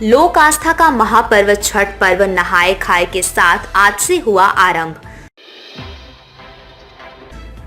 लोक आस्था का महापर्व छठ पर्व नहाए खाए के साथ आज से हुआ आरंभ।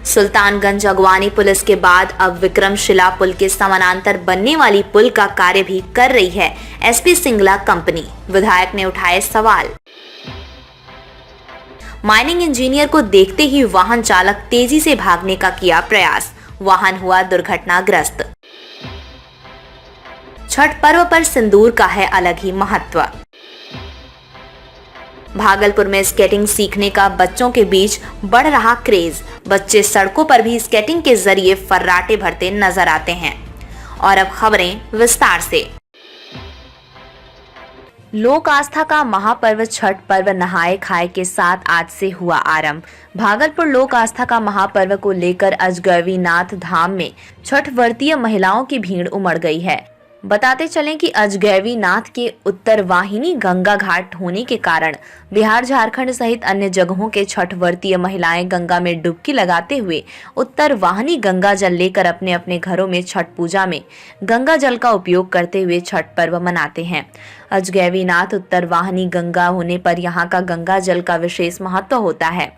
सुल्तानगंज अगवानी पुलिस के बाद अब विक्रमशिला पुल के समानांतर बनने वाली पुल का कार्य भी कर रही है एसपी सिंगला कंपनी। विधायक ने उठाए सवाल। माइनिंग इंजीनियर को देखते ही वाहन चालक तेजी से भागने का किया प्रयास, वाहन हुआ दुर्घटनाग्रस्त। छठ पर्व पर सिंदूर का है अलग ही महत्व। भागलपुर में स्केटिंग सीखने का बच्चों के बीच बढ़ रहा क्रेज। बच्चे सड़कों पर भी स्केटिंग के जरिए फर्राटे भरते नजर आते हैं। और अब खबरें विस्तार से। लोक आस्था का महापर्व छठ पर्व नहाए खाए के साथ आज से हुआ आरंभ। भागलपुर लोक आस्था का महापर्व को लेकर अजगैवीनाथ धाम में छठ व्रतीय महिलाओं की भीड़ उमड़ गई है। बताते चलें कि अजगैवीनाथ के उत्तर वाहिनी गंगा घाट होने के कारण बिहार, झारखंड सहित अन्य जगहों के छठ व्रतीय महिलाएं गंगा में डुबकी लगाते हुए उत्तर वाहिनी गंगा जल लेकर अपने अपने घरों में छठ पूजा में गंगा जल का उपयोग करते हुए छठ पर्व मनाते हैं। अजगैवीनाथ उत्तर वाहिनी गंगा होने पर यहाँ का गंगा जल का विशेष महत्व होता है,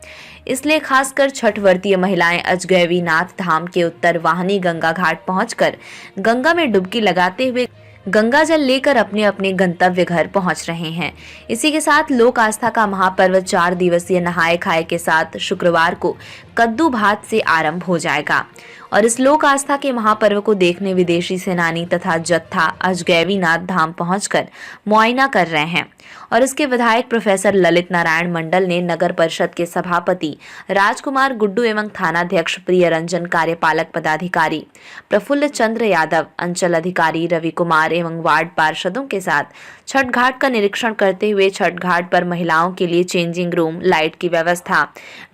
इसलिए खासकर छठ व्रतीय महिलाएं अजगैवीनाथ धाम के उत्तर वाहिनी गंगा घाट पहुंचकर गंगा में डुबकी लगाते हुए गंगा जल लेकर अपने अपने गंतव्य घर पहुंच रहे हैं। इसी के साथ लोक आस्था का महापर्व 4 दिवसीय नहाए खाए के साथ शुक्रवार को कद्दू भात से आरंभ हो जाएगा। और इस लोक आस्था के महापर्व को देखने विदेशी सेनानी तथा जत्था अजगैवीनाथ धाम पहुंचकर मुआयना कर रहे हैं। और इसके विधायक प्रोफेसर ललित नारायण मंडल ने नगर परिषद के सभापति राजकुमार गुड्डू एवं थानाध्यक्ष प्रिय रंजन, कार्यपालक पदाधिकारी प्रफुल्ल चंद्र यादव, अंचल अधिकारी रवि कुमार एवं वार्ड पार्षदों के साथ छठ घाट का निरीक्षण करते हुए छठ घाट पर महिलाओं के लिए चेंजिंग रूम, लाइट की व्यवस्था,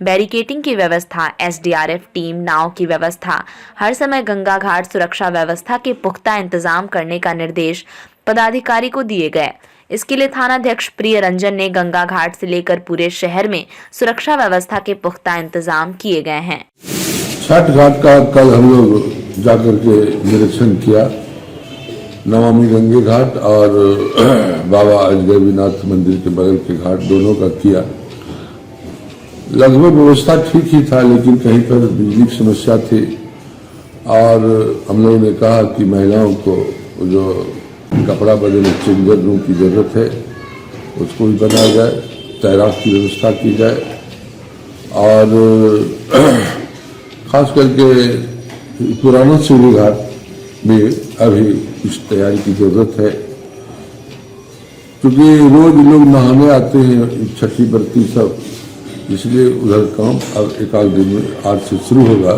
बैरिकेटिंग की व्यवस्था, एसडीआरएफ टीम, नाव की व्यवस्था, हर समय गंगा घाट सुरक्षा व्यवस्था के पुख्ता इंतजाम करने का निर्देश पदाधिकारी को दिए गए। इसके लिए थानाध्यक्ष प्रिय रंजन ने गंगा घाट से लेकर पूरे शहर में सुरक्षा व्यवस्था के पुख्ता इंतजाम किए गए हैं। छठ घाट का कल हम लोग जाकर के निरीक्षण किया। नमामि गंगे घाट और बाबा अजगैवीनाथ मंदिर के बगल के घाट दोनों का किया। लगभग व्यवस्था ठीक ही था, लेकिन कहीं पर बिजली की समस्या थी और हम लोगों ने कहा कि महिलाओं को जो कपड़ा बदलने चेंजर रूम की जरूरत है उसको भी बनाया जाए, तैराक की व्यवस्था की जाए और खास करके पुराना सूर्य घाट में अभी कुछ तैयारी की जरूरत है, क्योंकि रोज लोग नहाने आते हैं छठी बरती सब, इसलिए उधर काम अब एक आध दिन में आज से शुरू होगा।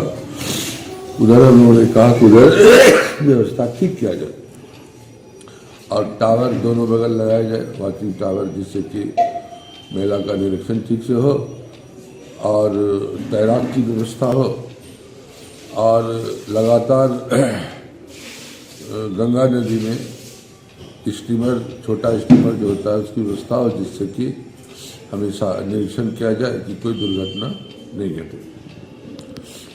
उधर हम लोगों ने कहा कि उधर व्यवस्था ठीक किया जाए और टावर दोनों बगल लगाया जाए, वाचिंग टावर, जिससे कि मेला का निरीक्षण ठीक से हो और तैराक की व्यवस्था हो और लगातार गंगा नदी में स्टीमर, छोटा स्टीमर जो होता है उसकी व्यवस्था हो, जिससे कि हमेशा निरीक्षण किया जाए कि कोई दुर्घटना नहीं घटे।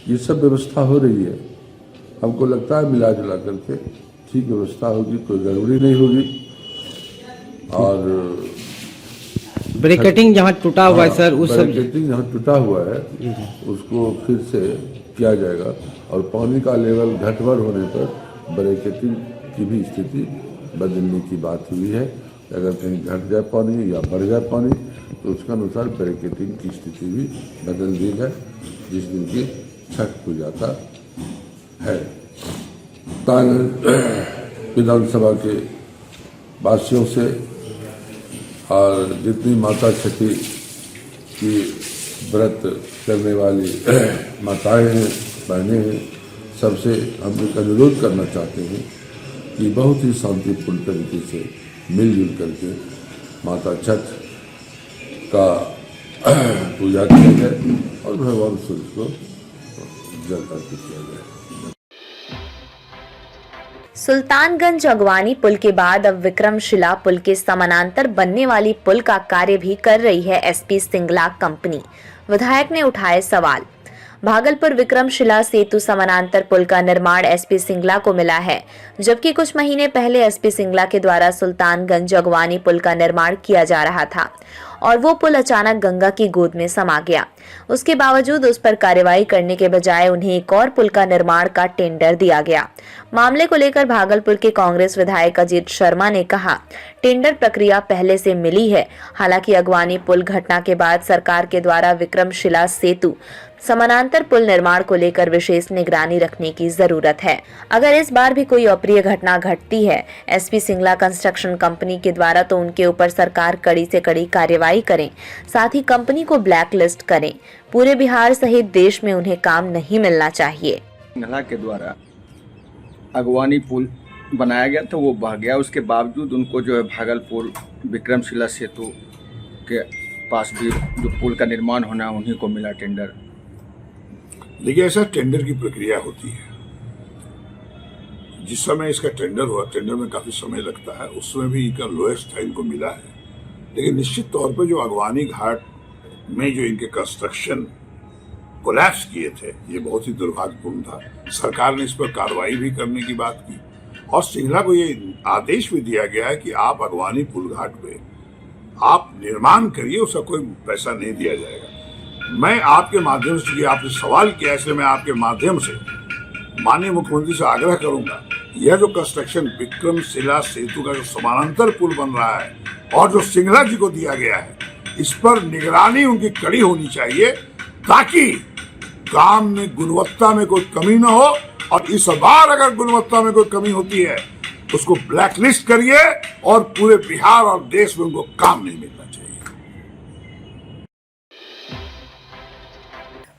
ये सब व्यवस्था हो रही है। हमको लगता है मिला जुला करके ठीक व्यवस्था होगी, कोई गड़बड़ी नहीं होगी। और ब्रेकेटिंग जहाँ टूटा हुआ है सर, उस ब्रेकेटिंग जहाँ टूटा हुआ है उसको फिर से किया जाएगा और पानी का लेवल घटवर होने पर ब्रेकेटिंग की भी स्थिति बदलने की बात हुई है। अगर कहीं घट जाए पानी या बढ़ जाए पानी तो उसके अनुसार ब्रेकेटिंग की स्थिति भी बदल दी जाए, जिस दिन की छठ पूजा का है। विधानसभा के वासियों से और जितनी माता छठी की व्रत करने वाली माताएं हैं, बहनें हैं, सबसे हम एक अनुरोध करना चाहते हैं कि बहुत ही शांतिपूर्ण तरीके से मिलजुल करके माता छठ का पूजा किया जाए और भगवान सूर्य को जल अर्पित किया जाए। सुल्तानगंज अगवानी पुल के बाद अब विक्रमशिला पुल के समानांतर बनने वाली पुल का कार्य भी कर रही है एसपी सिंगला कंपनी। विधायक ने उठाए सवाल। भागलपुर विक्रमशिला सेतु समानांतर पुल का निर्माण एसपी सिंगला को मिला है, जबकि कुछ महीने पहले एसपी सिंगला के द्वारा सुल्तानगंज अगवानी पुल का निर्माण किया जा रहा था और वो पुल अचानक गंगा की गोद में समा गया। उसके बावजूद उस पर कार्रवाई करने के बजाय उन्हें एक और पुल का निर्माण का टेंडर दिया गया। मामले को लेकर भागलपुर के कांग्रेस विधायक अजीत शर्मा ने कहा, टेंडर प्रक्रिया पहले से मिली है। हालांकि अगवानी पुल घटना के बाद सरकार के द्वारा विक्रमशिला सेतु समानांतर पुल निर्माण को लेकर विशेष निगरानी रखने की जरूरत है। अगर इस बार भी कोई अप्रिय घटना घटती है एसपी सिंगला कंस्ट्रक्शन कंपनी के द्वारा, तो उनके ऊपर सरकार कड़ी से कड़ी कार्रवाई करें, साथ ही कंपनी को ब्लैक लिस्ट करें। पूरे बिहार सहित देश में उन्हें काम नहीं मिलना चाहिए। सिंगला के द्वारा अगवानी पुल बनाया गया था, वो बह गया। उसके बावजूद उनको जो है भागलपुर विक्रमशिला सेतु के पास भी जो पुल का निर्माण होना है उन्हीं को मिला टेंडर। देखिए, ऐसा टेंडर की प्रक्रिया होती है। जिस समय इसका टेंडर हुआ, टेंडर में काफी समय लगता है, उस समय भी इनका लोएस्ट था, इनको मिला है। लेकिन निश्चित तौर पर जो अगवानी घाट में जो इनके कंस्ट्रक्शन कोलैप्स किए थे, ये बहुत ही दुर्भाग्यपूर्ण था। सरकार ने इस पर कार्रवाई भी करने की बात की और सिंगला को ये आदेश भी दिया गया है कि आप अगवानी पुल घाट पे आप निर्माण करिए, उसका कोई पैसा नहीं दिया जाएगा। मैं आपके माध्यम से, आपने सवाल किया, इसलिए मैं आपके माध्यम से माननीय मुख्यमंत्री से आग्रह करूंगा, यह जो कंस्ट्रक्शन विक्रमशिला सेतु का जो समानांतर पुल बन रहा है और जो सिंगला जी को दिया गया है, इस पर निगरानी उनकी कड़ी होनी चाहिए, ताकि काम में गुणवत्ता में कोई कमी न हो। और इस बार अगर गुणवत्ता में कोई कमी होती है, उसको ब्लैकलिस्ट करिए और पूरे बिहार और देश में उनको काम नहीं मिलना चाहिए।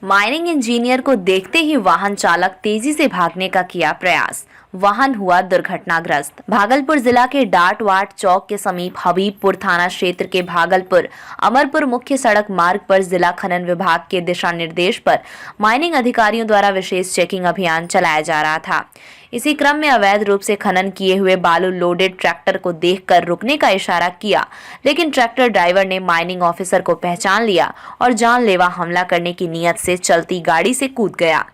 माइनिंग इंजीनियर को देखते ही वाहन चालक तेजी से भागने का किया प्रयास, वाहन हुआ दुर्घटनाग्रस्त। भागलपुर जिला के डाटवाट चौक के समीप हबीबपुर थाना क्षेत्र के भागलपुर अमरपुर मुख्य सड़क मार्ग पर जिला खनन विभाग के दिशा निर्देश पर माइनिंग अधिकारियों द्वारा विशेष चेकिंग अभियान चलाया जा रहा था। इसी क्रम में अवैध रूप से खनन किए हुए बालू लोडेड ट्रैक्टर को देखकर रुकने का इशारा किया, लेकिन ट्रैक्टर ड्राइवर ने माइनिंग ऑफिसर को पहचान लिया और जानलेवा हमला करने की नीयत से चलती गाड़ी से कूद गया,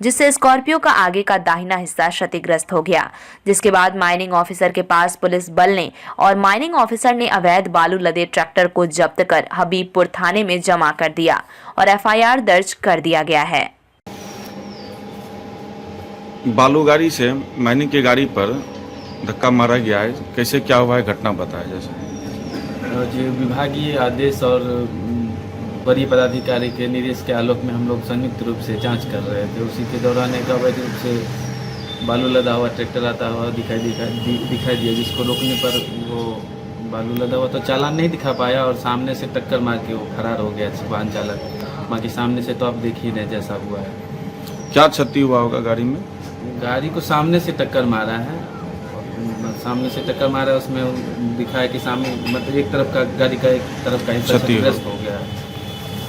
जिससे स्कॉर्पियो का आगे का दाहिना हिस्सा क्षतिग्रस्त हो गया। जिसके बाद माइनिंग ऑफिसर के पास पुलिस बल ने और माइनिंग ऑफिसर ने अवैध बालू लदे ट्रैक्टर को जब्त कर हबीबपुर थाने में जमा कर दिया और एफआईआर दर्ज कर दिया गया है। बालू गाड़ी से माइनिंग की गाड़ी पर धक्का मारा गया है, कैसे क्या हुआ है घटना बताया जैसे। जो विभागीय आदेश और वरीय पदाधिकारी के निर्देश के आलोक में हम लोग संयुक्त रूप से जांच कर रहे थे। उसी के दौरान एक अवैध रूप से बालू लदा हुआ ट्रैक्टर आता हुआ दिखाई दिया, जिसको रोकने पर वो बालू लदा हुआ तो चालान नहीं दिखा पाया और सामने से टक्कर मार के वो फरार हो गया वाहन चालक। बाकी सामने से तो आप देख ही रहे जैसा हुआ है। क्या क्षति हुआ होगा गाड़ी में? गाड़ी को सामने से टक्कर मारा है, सामने से टक्कर मारा है, उसमें दिखा है कि सामने मतलब एक तरफ का गाड़ी का एक तरफ का हिस्सा क्षतिग्रस्त हो गया है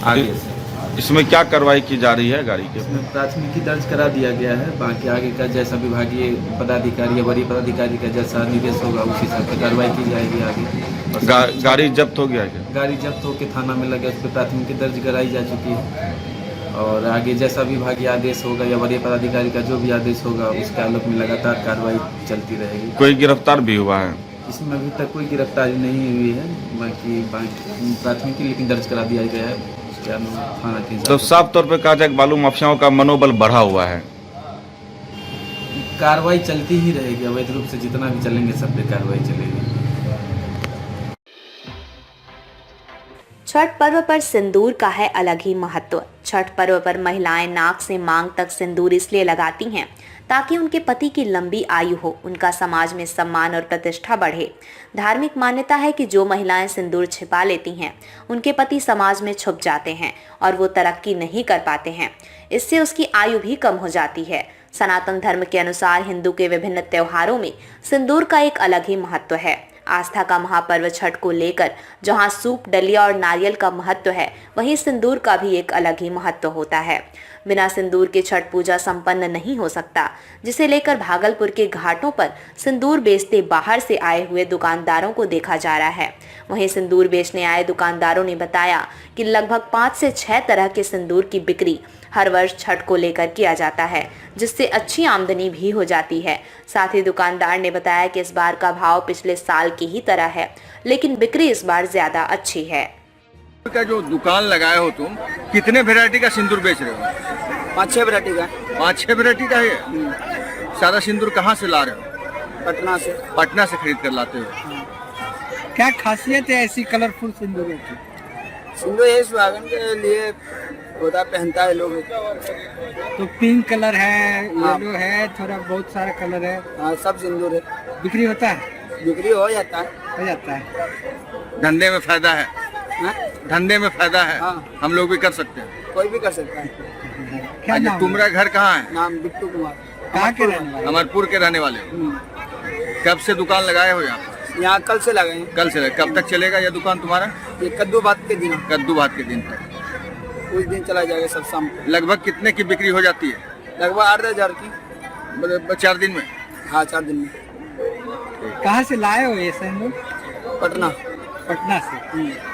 आगे से। इसमें क्या कार्रवाई की जा रही है गाड़ी के? इसमें प्राथमिकी दर्ज करा दिया गया है। बाकी आगे का जैसा विभागीय पदाधिकारी या वरीय पदाधिकारी का जैसा निर्देश होगा उसी हिसाब से कार्रवाई की जाएगी आगे। गाड़ी जब्त हो गया क्या? गाड़ी जब्त होकर थाना में लगे, उस पर प्राथमिकी दर्ज कराई जा चुकी है और आगे जैसा विभागीय आदेश होगा या वरीय पदाधिकारी का जो भी आदेश होगा उसके आलोक में लगातार कार्रवाई चलती रहेगी। कोई गिरफ्तार भी हुआ है? इसमें अभी तक कोई गिरफ्तारी नहीं हुई है। बाकी प्राथमिकी लेकिन दर्ज करा दिया गया है उसके थाना के। तो साफ तौर पर कहा जाए कि बालू माफियाओं का मनोबल बढ़ा हुआ है। कार्रवाई चलती ही रहेगी, अवैध रूप से जितना भी चलेंगे सब पे कार्रवाई चलेगी। छठ पर्व पर सिंदूर का है अलग ही महत्व। छठ पर्व पर महिलाएं नाक से मांग तक सिंदूर इसलिए लगाती हैं ताकि उनके पति की लंबी आयु हो, उनका समाज में सम्मान और प्रतिष्ठा बढ़े। धार्मिक मान्यता है कि जो महिलाएं सिंदूर छिपा लेती हैं उनके पति समाज में छुप जाते हैं और वो तरक्की नहीं कर पाते हैं। इससे उसकी आयु भी कम हो जाती है। सनातन धर्म के अनुसार हिंदू के विभिन्न त्योहारों में सिंदूर का एक अलग ही महत्व है। आस्था का महापर्व छठ को लेकर जहां सूप, डलिया और नारियल का महत्व है, वहीं सिंदूर का भी एक अलग ही महत्व होता है। बिना सिंदूर के छठ पूजा संपन्न नहीं हो सकता, जिसे लेकर भागलपुर के घाटों पर सिंदूर बेचते बाहर से आए हुए दुकानदारों को देखा जा रहा है। वहीं सिंदूर बेचने आए दुकानदारों ने बताया कि लगभग 5 से 6 तरह के सिंदूर की बिक्री हर वर्ष छठ को लेकर किया जाता है, जिससे अच्छी आमदनी भी हो जाती है। साथ ही दुकानदार ने बताया कि इस बार का भाव पिछले साल की ही तरह है, लेकिन बिक्री इस बार ज्यादा अच्छी है। का जो दुकान लगाए हो तुम, कितने वैरायटी का सिंदूर बेच रहे हो? 5-6 वैरायटी का। 5-6 वैरायटी का है। सारा सिंदूर कहाँ से ला रहे हो? पटना से। पटना से खरीद कर लाते हो। क्या खासियत है ऐसी कलरफुल सिंदूरों की? सिंदूर ये सुहागन के लिए होता, पहनता है लोग। तो पिंक कलर है, येलो है, थोड़ा बहुत सारा कलर है। हाँ, सब सिंदूर है। बिक्री होता है? बिक्री हो जाता है। हो जाता है। धंधे में फायदा है। हाँ? धंधे में फायदा है। हाँ। हम लोग भी कर सकते हैं। कोई भी कर सकता है। क्या अच्छा, नाम है? तुम्हारा घर कहाँ है? नाम बिट्टू कुमार। कहाँ के रहने वाले? अमरपुर के रहने वाले हो। कब से दुकान लगाए हो यहाँ पर? यहाँ कल से लगाए हैं। कल से लगे। कब तक चलेगा यह दुकान तुम्हारा? ये कद्दू बात के दिन, कद्दू भात के दिन तक। कुछ दिन चला जाएगा सब शाम को। लगभग कितने की बिक्री हो जाती है? लगभग 8-10 हजार की। मतलब 4 दिन में? हाँ, 4 दिन में। कहाँ से लाए हो ये सिंदूर? पटना। पटना से।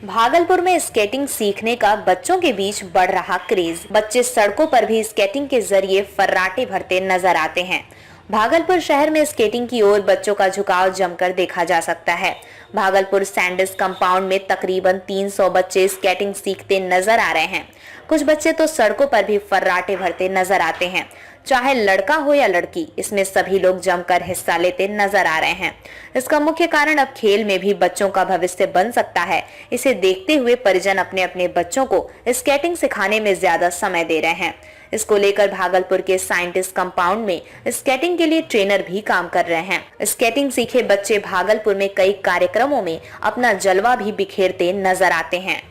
भागलपुर में स्केटिंग सीखने का बच्चों के बीच बढ़ रहा क्रेज। बच्चे सड़कों पर भी स्केटिंग के जरिए फर्राटे भरते नजर आते हैं। भागलपुर शहर में स्केटिंग की ओर बच्चों का झुकाव जमकर देखा जा सकता है। भागलपुर सैंडिस कंपाउंड में तकरीबन 300 बच्चे स्केटिंग सीखते नजर आ रहे हैं। कुछ बच्चे तो सड़कों पर भी फर्राटे भरते नजर आते हैं। चाहे लड़का हो या लड़की, इसमें सभी लोग जमकर हिस्सा लेते नजर आ रहे हैं। इसका मुख्य कारण अब खेल में भी बच्चों का भविष्य बन सकता है। इसे देखते हुए परिजन अपने अपने बच्चों को स्केटिंग सिखाने में ज्यादा समय दे रहे हैं। इसको लेकर भागलपुर के साइंटिस्ट कंपाउंड में स्केटिंग के लिए ट्रेनर भी काम कर रहे हैं। स्केटिंग सीखे बच्चे भागलपुर में कई कार्यक्रमों में अपना जलवा भी बिखेरते नजर आते हैं।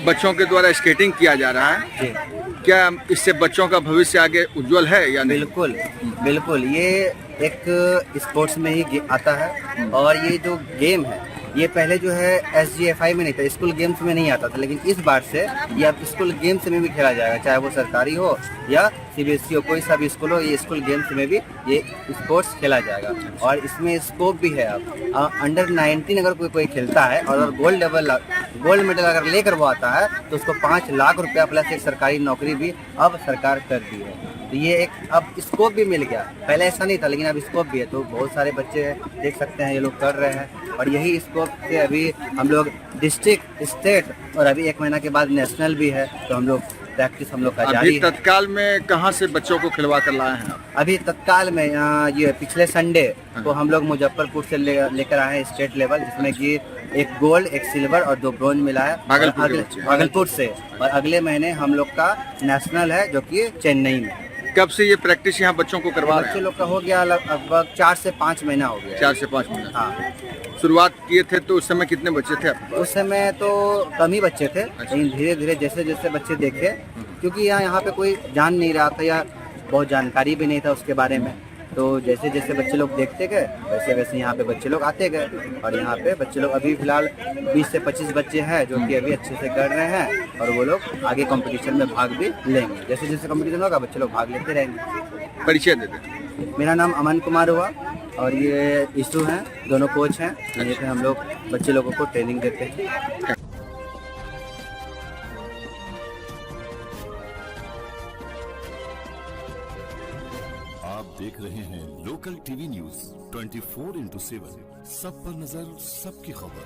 बच्चों के द्वारा स्केटिंग किया जा रहा है, क्या इससे बच्चों का भविष्य आगे उज्जवल है या नहीं? बिल्कुल बिल्कुल, ये एक स्पोर्ट्स में ही आता है। और ये जो गेम है ये पहले जो है SGFI में नहीं था, स्कूल गेम्स में नहीं आता था, लेकिन इस बार से ये अब स्कूल गेम्स में भी खेला जाएगा, चाहे वो सरकारी हो या CBSE हो, कोई सा भी स्कूल हो, ये स्कूल गेम्स में भी ये स्पोर्ट्स खेला जाएगा। और इसमें स्कोप भी है। अब अंडर 19 अगर कोई खेलता है और गोल्ड मेडल अगर लेकर वो आता है तो उसको 5 लाख रुपया प्लस एक सरकारी नौकरी भी अब सरकार कर दी है। तो ये एक अब स्कोप भी मिल गया, पहले ऐसा नहीं था, लेकिन अब स्कोप भी है। तो बहुत सारे बच्चे देख सकते हैं ये लोग कर रहे हैं। और यही स्कोप से अभी हम लोग डिस्ट्रिक्ट, स्टेट और अभी 1 महीना के बाद नेशनल भी है। तो हम लोग प्रैक्टिस हम लोग का जारी है। अभी तत्काल में कहाँ से बच्चों को खिलवा कर लाए हैं? अभी तत्काल में ये पिछले संडे को हम लोग मुजफ्फरपुर से लेकर आए हैं स्टेट लेवल, जिसमें कि 1 गोल्ड 1 सिल्वर और 2 ब्रोंज मिला है भागलपुर से। और अगले महीने हम लोग का नेशनल है जो कि चेन्नई में। कब से ये प्रैक्टिस यहाँ बच्चों को करवा रहे हैं? बच्चे लोग का हो गया लगभग 4 से 5 महीना हो गया। 4 से 5 महीना। हाँ। शुरुआत किए थे तो उस समय कितने बच्चे थे आपके? उस समय तो कम ही बच्चे थे, लेकिन धीरे धीरे जैसे जैसे बच्चे देखे, क्योंकि यहाँ पे कोई जान नहीं रहा था या बहुत जानकारी भी नहीं था उसके बारे में, तो जैसे जैसे बच्चे लोग देखते गए वैसे वैसे यहाँ पे बच्चे लोग आते गए। और यहाँ पे बच्चे लोग अभी फिलहाल 20 से 25 बच्चे हैं जो कि अभी अच्छे से कर रहे हैं। और वो लोग आगे कंपटीशन में भाग भी लेंगे। जैसे जैसे कंपटीशन होगा बच्चे लोग भाग लेते रहेंगे। परिचय दे दें। मेरा नाम अमन कुमार हुआ और ये ईशू हैं, दोनों कोच हैं। यहीं पे हम लोग बच्चे लोगों को ट्रेनिंग देते हैं। आप देख रहे हैं लोकल टीवी न्यूज 24x7, सब पर नजर, सबकी खबर।